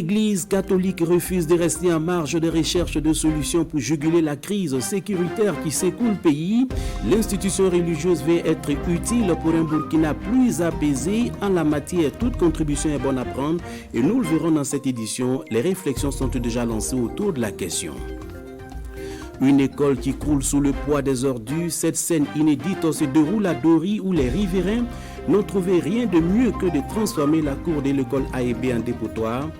L'Église catholique refuse de rester en marge des recherches de solutions pour juguler la crise sécuritaire qui secoue le pays. L'institution religieuse veut être utile pour un Burkina plus apaisé. En la matière, toute contribution est bonne à prendre et nous le verrons dans cette édition. Les réflexions sont déjà lancées autour de la question. Une école qui croule sous le poids des ordures. Cette scène inédite se déroule à Dori où les riverains n'ont trouvé rien de mieux que de transformer la cour de l'école A&B en dépotoir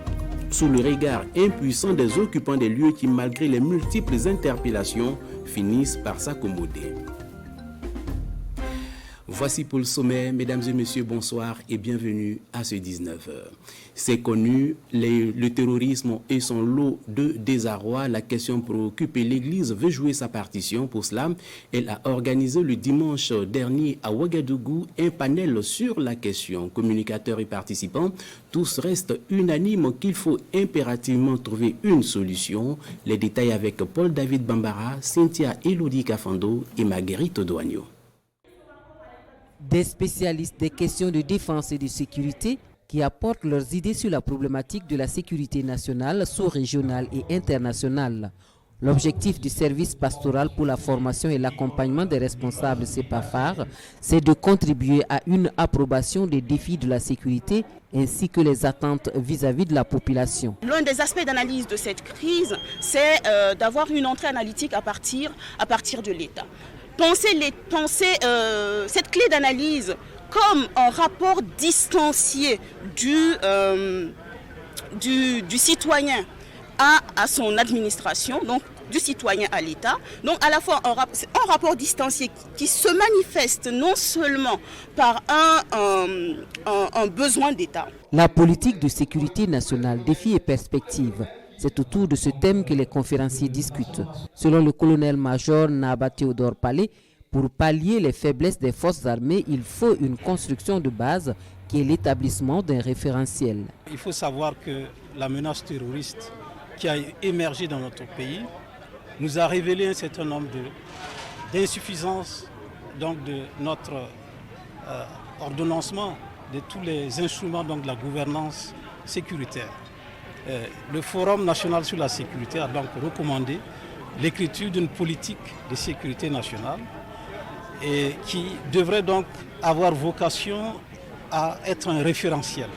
sous le regard impuissant des occupants des lieux qui, malgré les multiples interpellations, finissent par s'accommoder. Voici pour le sommet, mesdames et messieurs, bonsoir et bienvenue à ce 19h. C'est connu, le terrorisme et son lot de désarroi. La question préoccupe et l'Église veut jouer sa partition. Pour cela, elle a organisé le dimanche dernier à Ouagadougou un panel sur la question. Communicateurs et participants, tous restent unanimes qu'il faut impérativement trouver une solution. Les détails avec Paul-David Bambara, Cynthia Elodie Kafando et Marguerite Douagno. Des spécialistes des questions de défense et de sécurité qui apportent leurs idées sur la problématique de la sécurité nationale, sous-régionale et internationale. L'objectif du service pastoral pour la formation et l'accompagnement des responsables CEPAFAR, c'est de contribuer à une approbation des défis de la sécurité ainsi que les attentes vis-à-vis de la population. L'un des aspects d'analyse de cette crise, c'est d'avoir une entrée analytique à partir de l'État. Penser cette clé d'analyse comme un rapport distancié du citoyen à son administration, donc du citoyen à l'État. Donc à la fois un rapport distancié qui se manifeste non seulement par un besoin d'État. La politique de sécurité nationale, défis et perspectives. C'est autour de ce thème que les conférenciers discutent. Selon le colonel-major Naba Théodore Palais, pour pallier les faiblesses des forces armées, il faut une construction de base qui est l'établissement d'un référentiel. Il faut savoir que la menace terroriste qui a émergé dans notre pays nous a révélé un certain nombre d'insuffisances de notre ordonnancement de tous les instruments de la gouvernance sécuritaire. Le Forum national sur la sécurité a donc recommandé l'écriture d'une politique de sécurité nationale et qui devrait donc avoir vocation à être un référentiel.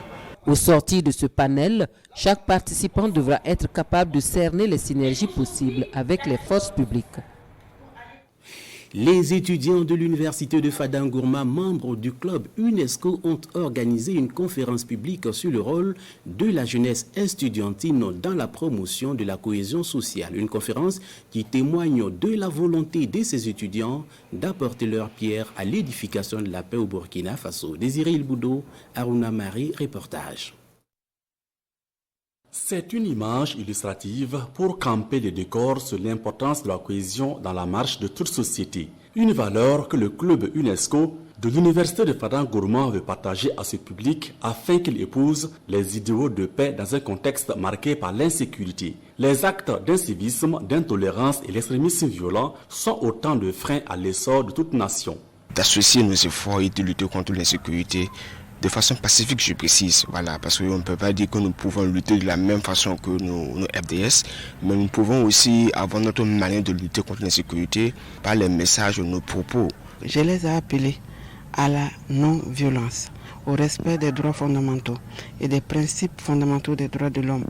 Au sortir de ce panel, chaque participant devra être capable de cerner les synergies possibles avec les forces publiques. Les étudiants de l'université de Fadane-Gourma, membres du club UNESCO, ont organisé une conférence publique sur le rôle de la jeunesse estudiantine dans la promotion de la cohésion sociale. Une conférence qui témoigne de la volonté de ces étudiants d'apporter leur pierre à l'édification de la paix au Burkina Faso. Désiré Ilboudo, Aruna Marie, reportage. C'est une image illustrative pour camper le décor sur l'importance de la cohésion dans la marche de toute société. Une valeur que le club UNESCO de l'université de Fadane-Gourma veut partager à ce public afin qu'il épouse les idéaux de paix dans un contexte marqué par l'insécurité. Les actes d'incivisme, d'intolérance et l'extrémisme violent sont autant de freins à l'essor de toute nation. D'associer nos efforts et de lutter contre l'insécurité de façon pacifique, je précise, voilà, parce qu'on ne peut pas dire que nous pouvons lutter de la même façon que nos FDS, mais nous pouvons aussi avoir notre manière de lutter contre l'insécurité par les messages de nos propos. Je les ai appelés à la non-violence, au respect des droits fondamentaux et des principes fondamentaux des droits de l'homme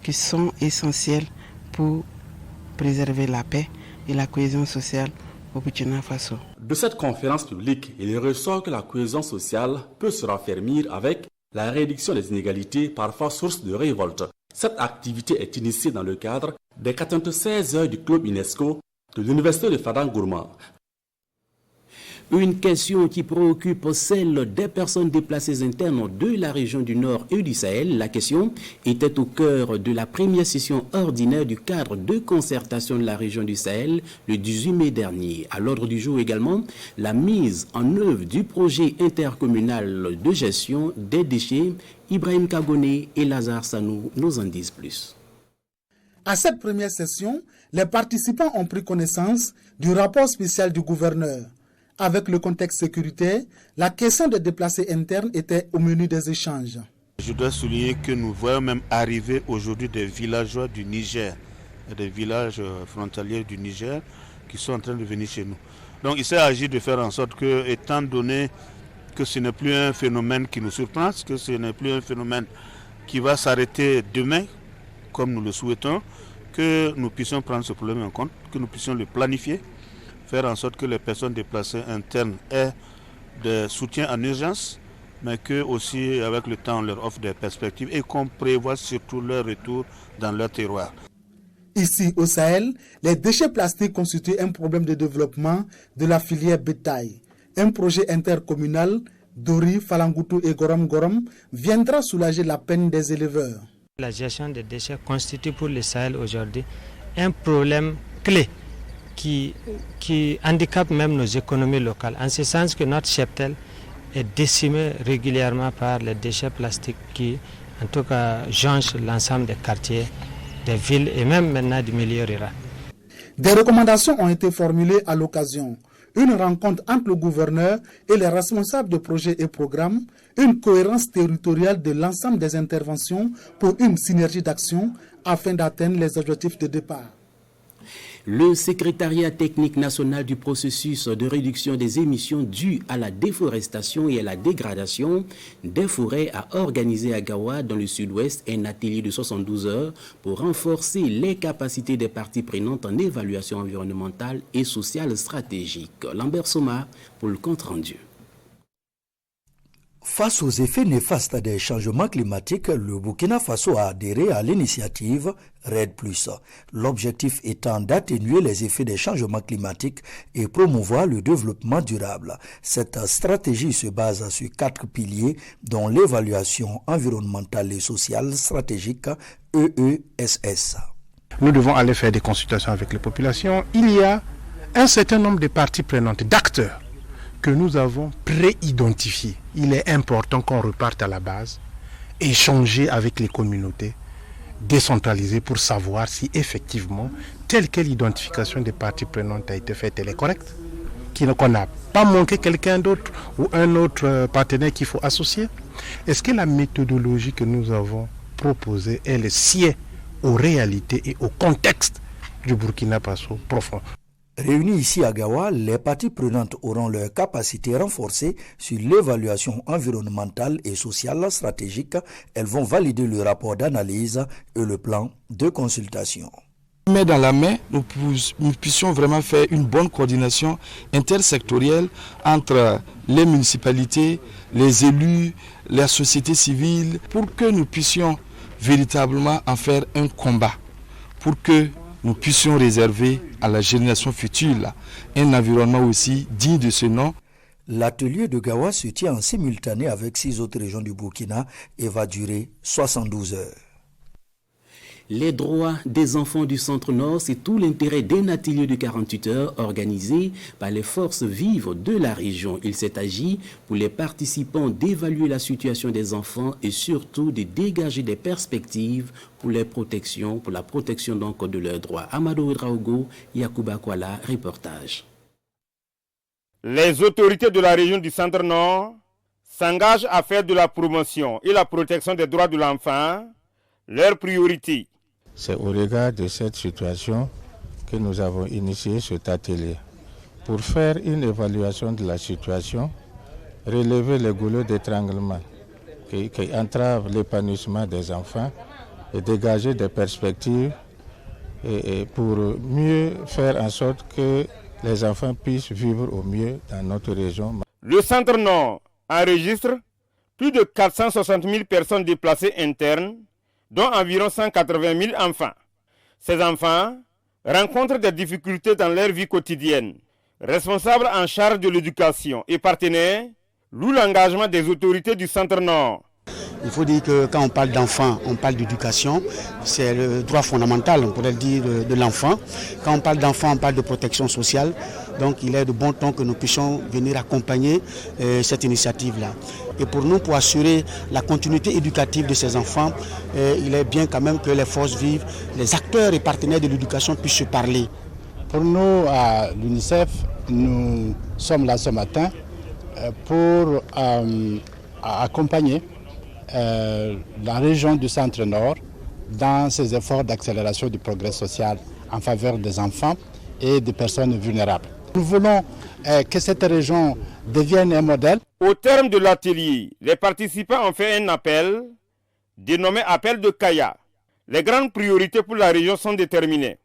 qui sont essentiels pour préserver la paix et la cohésion sociale au Burkina Faso. De cette conférence publique, il ressort que la cohésion sociale peut se raffermir avec la réduction des inégalités, parfois source de révolte. Cette activité est initiée dans le cadre des 96 heures du club UNESCO de l'université de Fadane-Gourma. Une question qui préoccupe celle des personnes déplacées internes de la région du Nord et du Sahel. La question était au cœur de la première session ordinaire du cadre de concertation de la région du Sahel le 18 mai dernier. À l'ordre du jour également, la mise en œuvre du projet intercommunal de gestion des déchets. Ibrahim Kagoné et Lazare Sanou nous en disent plus. À cette première session, les participants ont pris connaissance du rapport spécial du gouverneur. Avec le contexte sécuritaire, la question des déplacés internes était au menu des échanges. Je dois souligner que nous voyons même arriver aujourd'hui des villageois du Niger, des villages frontaliers du Niger qui sont en train de venir chez nous. Donc il s'est agi de faire en sorte que, étant donné que ce n'est plus un phénomène qui nous surprend, que ce n'est plus un phénomène qui va s'arrêter demain, comme nous le souhaitons, que nous puissions prendre ce problème en compte, que nous puissions le planifier, faire en sorte que les personnes déplacées internes aient des soutiens en urgence, mais que aussi avec le temps on leur offre des perspectives et qu'on prévoit surtout leur retour dans leur terroir. Ici au Sahel, les déchets plastiques constituent un problème de développement de la filière bétail. Un projet intercommunal, Dori, Falangoutou et Gorom Gorom, viendra soulager la peine des éleveurs. La gestion des déchets constitue pour le Sahel aujourd'hui un problème clé qui handicape même nos économies locales, en ce sens que notre cheptel est décimé régulièrement par les déchets plastiques qui, en tout cas, jonchent l'ensemble des quartiers, des villes et même maintenant du milieu rural. Des recommandations ont été formulées à l'occasion. Une rencontre entre le gouverneur et les responsables de projets et programmes, une cohérence territoriale de l'ensemble des interventions pour une synergie d'action afin d'atteindre les objectifs de départ. Le secrétariat technique national du processus de réduction des émissions dues à la déforestation et à la dégradation des forêts a organisé à Gawa, dans le sud-ouest, un atelier de 72 heures pour renforcer les capacités des parties prenantes en évaluation environnementale et sociale stratégique. Lambert Soma pour le compte-rendu. Face aux effets néfastes des changements climatiques, le Burkina Faso a adhéré à l'initiative RED+. L'objectif étant d'atténuer les effets des changements climatiques et promouvoir le développement durable. Cette stratégie se base sur 4 piliers, dont l'évaluation environnementale et sociale stratégique EESS. Nous devons aller faire des consultations avec les populations. Il y a un certain nombre de parties prenantes, d'acteurs, que nous avons pré-identifiés. Il est important qu'on reparte à la base, échanger avec les communautés, décentraliser pour savoir si effectivement telle quelle identification des parties prenantes a été faite, elle est correcte, qu'on n'a pas manqué quelqu'un d'autre ou un autre partenaire qu'il faut associer. Est-ce que la méthodologie que nous avons proposée, elle sied aux réalités et au contexte du Burkina Faso profond? Réunis ici à Gawa, les parties prenantes auront leur capacité renforcée sur l'évaluation environnementale et sociale stratégique. Elles vont valider le rapport d'analyse et le plan de consultation. Main dans la main, nous puissions vraiment faire une bonne coordination intersectorielle entre les municipalités, les élus, la société civile, pour que nous puissions véritablement en faire un combat, pour que nous puissions réserver à la génération future un environnement aussi digne de ce nom. L'atelier de Gawa se tient en simultané avec 6 autres régions du Burkina et va durer 72 heures. Les droits des enfants du Centre-Nord, c'est tout l'intérêt d'un atelier de 48 heures organisé par les forces vives de la région. Il s'est agi pour les participants d'évaluer la situation des enfants et surtout de dégager des perspectives pour la protection donc de leurs droits. Amadou Ouedraogo, Yacouba Kwala, reportage. Les autorités de la région du Centre-Nord s'engagent à faire de la promotion et la protection des droits de l'enfant leur priorité. C'est au regard de cette situation que nous avons initié cet atelier pour faire une évaluation de la situation, relever les goulots d'étranglement qui entravent l'épanouissement des enfants et dégager des perspectives et pour mieux faire en sorte que les enfants puissent vivre au mieux dans notre région. Le Centre-Nord enregistre plus de 460 000 personnes déplacées internes, dont environ 180 000 enfants. Ces enfants rencontrent des difficultés dans leur vie quotidienne. Responsables en charge de l'éducation et partenaires louent l'engagement des autorités du Centre-Nord. Il faut dire que quand on parle d'enfants, on parle d'éducation. C'est le droit fondamental, on pourrait le dire, de l'enfant. Quand on parle d'enfants, on parle de protection sociale. Donc il est de bon ton que nous puissions venir accompagner cette initiative-là. Et pour nous, pour assurer la continuité éducative de ces enfants, il est bien quand même que les forces vives, les acteurs et partenaires de l'éducation puissent se parler. Pour nous, à l'UNICEF, nous sommes là ce matin pour accompagner la région du Centre-Nord dans ses efforts d'accélération du progrès social en faveur des enfants et des personnes vulnérables. Nous voulons que cette région devienne un modèle. Au terme de l'atelier, les participants ont fait un appel dénommé Appel de Kaya. Les grandes priorités pour la région sont déterminées.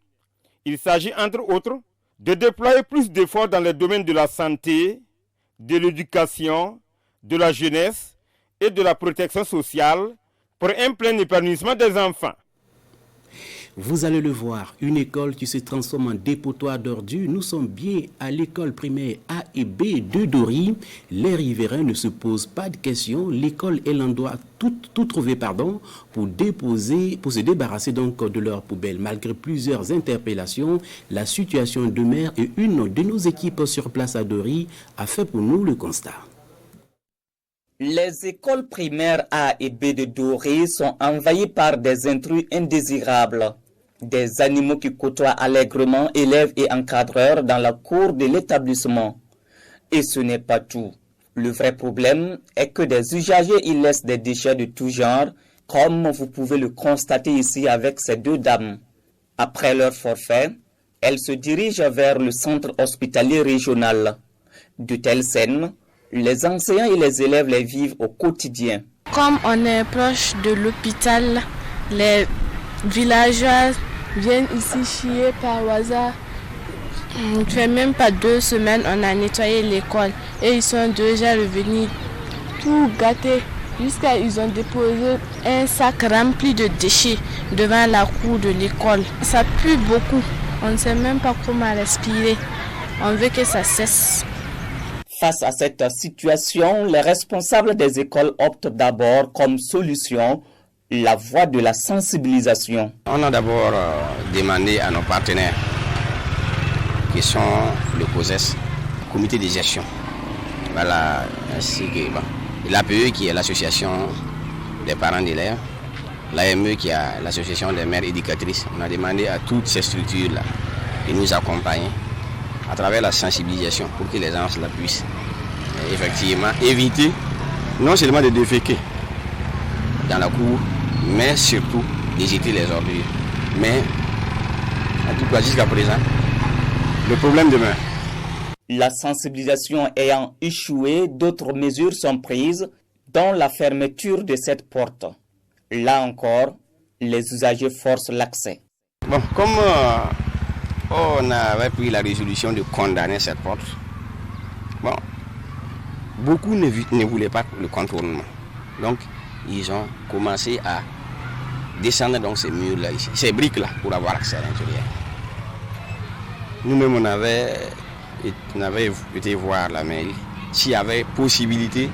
Il s'agit entre autres de déployer plus d'efforts dans les domaines de la santé, de l'éducation, de la jeunesse et de la protection sociale pour un plein épanouissement des enfants. Vous allez le voir, une école qui se transforme en dépotoir d'ordures. Nous sommes bien à l'école primaire A et B de Dori. Les riverains ne se posent pas de questions. L'école est l'endroit tout trouvé pour se débarrasser donc de leurs poubelles. Malgré plusieurs interpellations, la situation demeure et une de nos équipes sur place à Dori a fait pour nous le constat. Les écoles primaires A et B de Dori sont envahies par des intrus indésirables. Des animaux qui côtoient allègrement élèves et encadreurs dans la cour de l'établissement. Et ce n'est pas tout. Le vrai problème est que des usagers y laissent des déchets de tout genre, comme vous pouvez le constater ici avec ces deux dames. Après leur forfait, elles se dirigent vers le centre hospitalier régional. De telles scènes, les enseignants et les élèves les vivent au quotidien. Comme on est proche de l'hôpital, les villageois viennent ici chier par hasard. Il ne fait même pas 2 semaines, on a nettoyé l'école et ils sont déjà revenus tout gâtés. Jusqu'à ils ont déposé un sac rempli de déchets devant la cour de l'école. Ça pue beaucoup, on ne sait même pas comment respirer. On veut que ça cesse. Face à cette situation, les responsables des écoles optent d'abord comme solution la voie de la sensibilisation. On a d'abord demandé à nos partenaires, qui sont le COSES, le comité de gestion, voilà, ainsi que l'APE qui est l'association des parents d'élèves, l'AME qui est l'association des mères éducatrices. On a demandé à toutes ces structures-là de nous accompagner à travers la sensibilisation pour que les gens la puissent effectivement éviter non seulement de déféquer dans la cour, mais surtout de jeter les ordures. Mais en tout cas jusqu'à présent, le problème demeure. La sensibilisation ayant échoué, d'autres mesures sont prises, dont la fermeture de cette porte. Là encore, les usagers forcent l'accès. Bon, comme on avait pris la résolution de condamner cette porte, bon, beaucoup ne voulaient pas le contournement. Donc, ils ont commencé à descendre dans ces murs-là, ici, ces briques-là, pour avoir accès à l'intérieur. Nous-mêmes, on avait été voir la mairie s'il y avait possibilité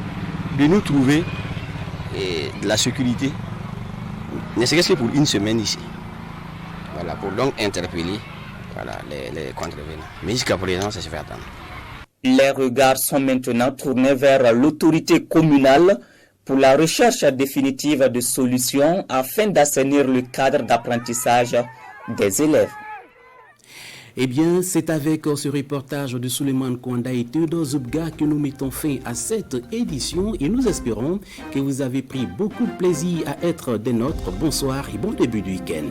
de nous trouver de la sécurité, ne serait-ce que pour une semaine ici. Voilà, pour donc interpeller les contrevenants. Mais jusqu'à présent, ça se fait attendre. Les regards sont maintenant tournés vers l'autorité communale pour la recherche définitive de solutions afin d'assainir le cadre d'apprentissage des élèves. Eh bien, c'est avec ce reportage de Souleymane Kwanda et Théodore Zoubga que nous mettons fin à cette édition et nous espérons que vous avez pris beaucoup de plaisir à être des nôtres. Bonsoir et bon début du week-end.